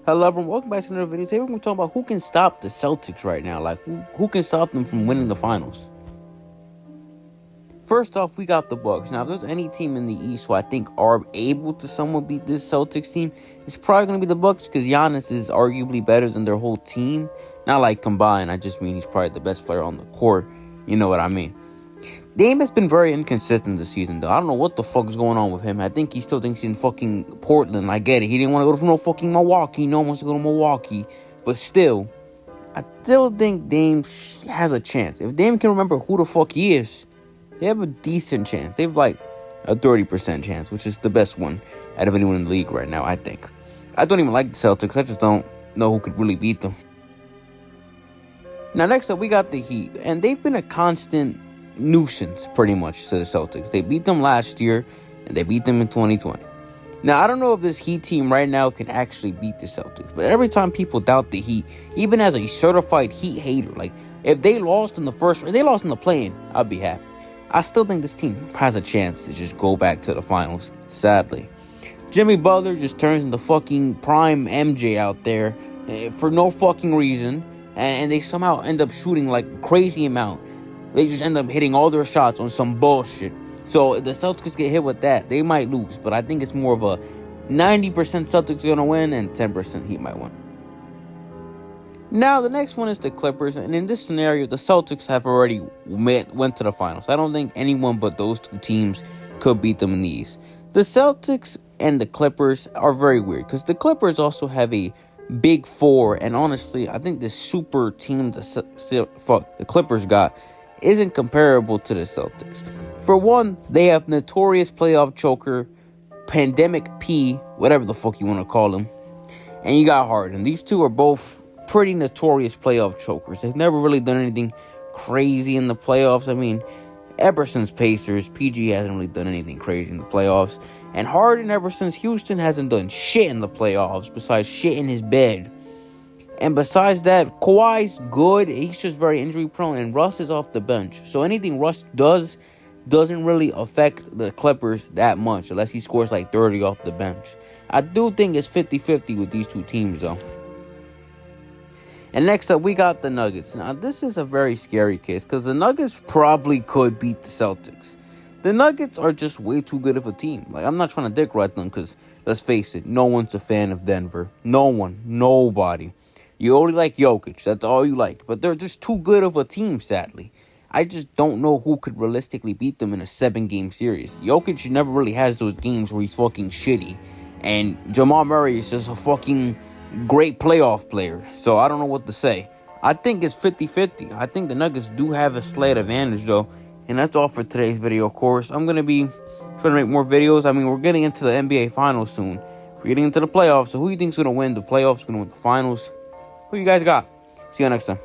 Hello everyone, welcome back to another video. Today we're going to talk about who can stop the Celtics right now. Like, who can stop them from winning the finals. First off, we got the Bucks. Now, if there's any team in the East who I think are able to somewhat beat this Celtics team, it's probably going to be the Bucks because Giannis is arguably better than their whole team. Not like combined, I just mean he's probably the best player on the court. You know what I mean. Dame has been very inconsistent this season, though. I don't know what the fuck is going on with him. I think he still thinks he's in fucking Portland. I get it. He didn't want to go to no fucking Milwaukee. No one wants to go to Milwaukee. But still, I still think Dame has a chance. If Dame can remember who the fuck he is, they have a decent chance. They have like a 30% chance, which is the best one out of anyone in the league right now, I think. I don't even like the Celtics. I just don't know who could really beat them. Now, next up, we got the Heat. And they've been a constant nuisance pretty much to the Celtics. They beat them last year and they beat them in 2020. Now, I don't know if this Heat team right now can actually beat the Celtics, but every time people doubt the Heat, even as a certified Heat hater, like if they lost in the first, if they lost in the play-in, I'd be happy. I still think this team has a chance to just go back to the finals, sadly. Jimmy Butler just turns into fucking prime MJ out there for no fucking reason, and they somehow end up shooting like a crazy amount. They just end up hitting all their shots on some bullshit. So if the Celtics get hit with that, they might lose. But I think it's more of a 90% Celtics going to win and 10% Heat might win. Now, the next one is the Clippers. And in this scenario, the Celtics have already went to the finals. I don't think anyone but those two teams could beat them in the East. The Celtics and the Clippers are very weird. Because the Clippers also have a big four. And honestly, I think this super team the Clippers got isn't comparable to the Celtics. For one, they have notorious playoff choker, Pandemic P, whatever the fuck you want to call him, and you got Harden. These two are both pretty notorious playoff chokers. They've never really done anything crazy in the playoffs. I mean, ever since Pacers, PG hasn't really done anything crazy in the playoffs, and Harden ever since Houston hasn't done shit in the playoffs besides shit in his bed. And besides that, Kawhi's good. He's just very injury prone. And Russ is off the bench. So anything Russ does doesn't really affect the Clippers that much. Unless he scores like 30 off the bench. I do think it's 50-50 with these two teams though. And next up, we got the Nuggets. Now, this is a very scary case. Because the Nuggets probably could beat the Celtics. The Nuggets are just way too good of a team. Like, I'm not trying to dick ride them. Because, let's face it, no one's a fan of Denver. No one. Nobody. You only like Jokic. That's all you like. But they're just too good of a team, sadly. I just don't know who could realistically beat them in a 7-game series. Jokic never really has those games where he's fucking shitty. And Jamal Murray is just a fucking great playoff player. So I don't know what to say. I think it's 50-50. I think the Nuggets do have a slight advantage, though. And that's all for today's video, of course. I'm going to be trying to make more videos. I mean, we're getting into the NBA Finals soon. We're getting into the playoffs. So who do you think's going to win the playoffs? Going to win the finals? Who you guys got? See you next time.